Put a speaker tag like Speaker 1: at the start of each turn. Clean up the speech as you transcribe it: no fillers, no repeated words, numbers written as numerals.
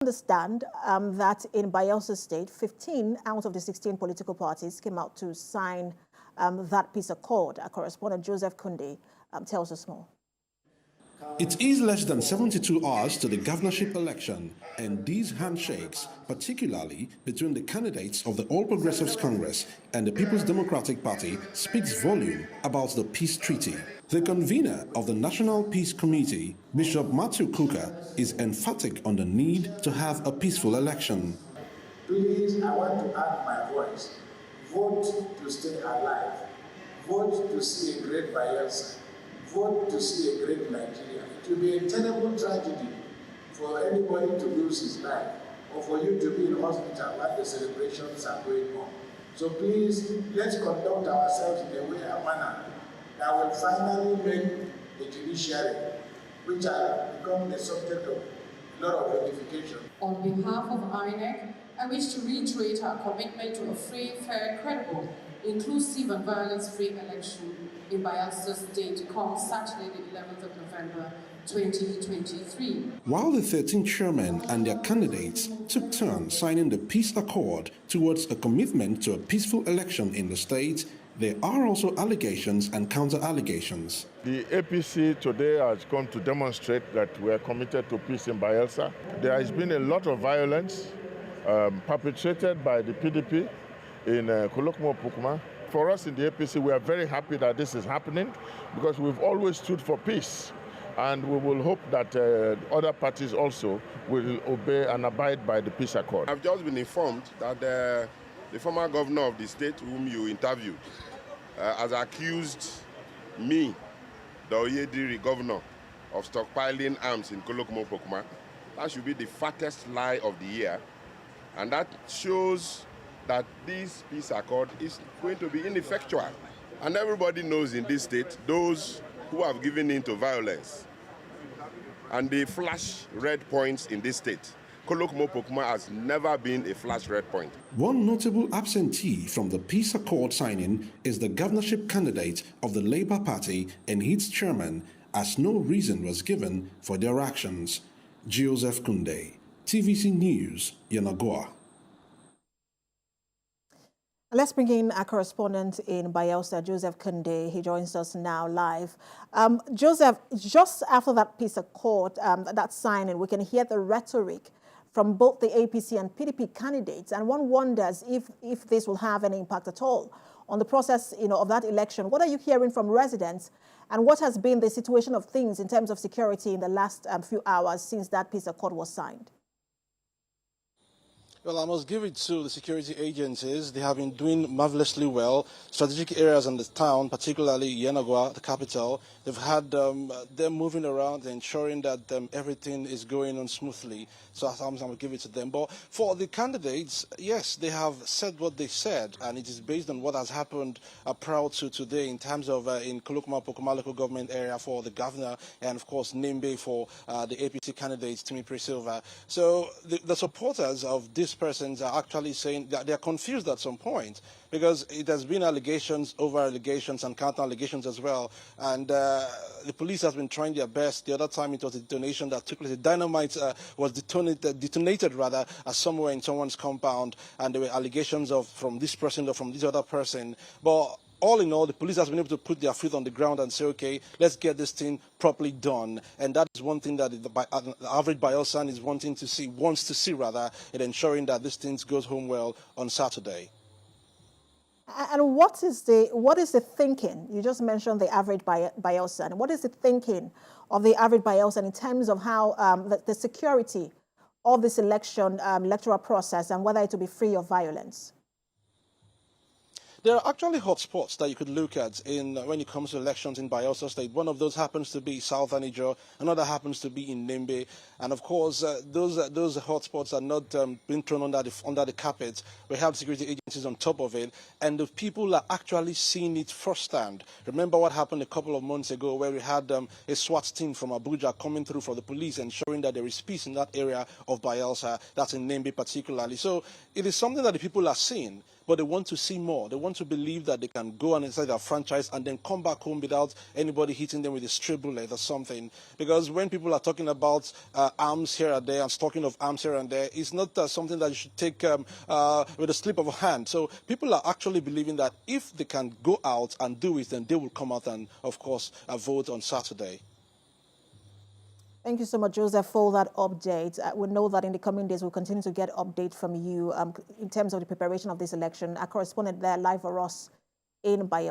Speaker 1: Understand that in Bayelsa State, 15 out of the 16 political parties came out to sign that peace accord. Our correspondent Joseph Kunde tells us more.
Speaker 2: It is less than 72 hours to the governorship election, and these handshakes, particularly between the candidates of the All Progressives Congress and the People's Democratic Party, speaks volume about the peace treaty. The convener of the National Peace Committee, Bishop Matthew Kuka, is emphatic on the need to have a peaceful election.
Speaker 3: Please, I want to add my voice. Vote to stay alive. Vote to see a great Bayelsa. Vote to see a great Nigeria. It will be a terrible tragedy for anybody to lose his life or for you to be in hospital while the celebrations are going on. So please, let's conduct ourselves in a way and manner that will finally make the judiciary, which has become the subject of a lot of edification.
Speaker 4: On behalf of INEC, I wish to reiterate our commitment to a free, fair, credible, inclusive and violence-free election in Bayelsa State come Saturday, the 11th of November, 2023.
Speaker 2: While the 13 chairmen and their candidates took turns signing the peace accord towards a commitment to a peaceful election in the state, there are also allegations and counter-allegations.
Speaker 5: The APC today has come to demonstrate that we are committed to peace in Bayelsa. There has been a lot of violence perpetrated by the PDP in Kolokmo-Pukma. For us in the APC, we are very happy that this is happening because we've always stood for peace. And we will hope that other parties also will obey and abide by the peace accord.
Speaker 6: I've just been informed that the former governor of the state whom you interviewed has accused me, the Oyediri governor, of stockpiling arms in Kolokmo-Pokuma. That should be the fattest lie of the year. And that shows that this peace accord is going to be ineffectual. And everybody knows in this state, those who have given in to violence and they flash red points in this state. Kolokmo-Pokuma has never been a flash red point.
Speaker 2: One notable absentee from the peace accord signing is the governorship candidate of the Labour Party and its chairman, as no reason was given for their actions. Joseph Kunde, TVC News, Yenagoa.
Speaker 1: Let's bring in our correspondent in Bayelsa, Joseph Kunde. He joins us now live. Joseph, just after that peace accord, that signing, we can hear the rhetoric from both the APC and PDP candidates, and one wonders if this will have any impact at all on the process, of that election. What are you hearing from residents, and what has been the situation of things in terms of security in the last few hours since that peace accord was signed?
Speaker 7: Well, I must give it to the security agencies. They have been doing marvelously well. Strategic areas in the town, particularly Yenagoa, the capital, they've had them moving around, ensuring that everything is going on smoothly. So I'm going to give it to them. But for the candidates, yes, they have said what they said, and it is based on what has happened prior to today in terms of in Kolokma-Pokoma local government area for the governor, and of course Nimbe for the APC candidates, Timmy Silva. So the supporters of these persons are actually saying that they are confused at some point, because it has been allegations over allegations and counter allegations as well, and the police has been trying their best. The other time it was a detonation that took place. The dynamite was detonated somewhere in someone's compound, and there were allegations from this person or from this other person. But all in all, the police has been able to put their feet on the ground and say, okay, let's get this thing properly done. And that is one thing that the average Bayelsan is wants to see in ensuring that this thing goes home well on Saturday.
Speaker 1: And what is the thinking? You just mentioned the average Bayelsan. What is the thinking of the average Bayelsan in terms of how the security of this electoral process and whether it will be free of violence?
Speaker 7: There are actually hotspots that you could look at when it comes to elections in Bayelsa State. One of those happens to be South Anijo, another happens to be in Nimbe, and of course those hotspots are not being thrown under the carpet. We have security agencies on top of it, and the people are actually seeing it firsthand. Remember what happened a couple of months ago, where we had a SWAT team from Abuja coming through for the police, ensuring that there is peace in that area of Bayelsa, that's in Nimbe particularly. So it is something that the people are seeing. but they want to see more. They want to believe that they can go and inside their franchise and then come back home without anybody hitting them with a stray bullet or something. Because when people are talking about arms here and there, and talking of arms here and there, it's not something that you should take with a slip of a hand. So people are actually believing that if they can go out and do it, then they will come out and, of course, vote on Saturday.
Speaker 1: Thank you so much, Joseph, for that update. We know that in the coming days, we'll continue to get updates from you in terms of the preparation of this election. Our correspondent there live for us in Bayelsa.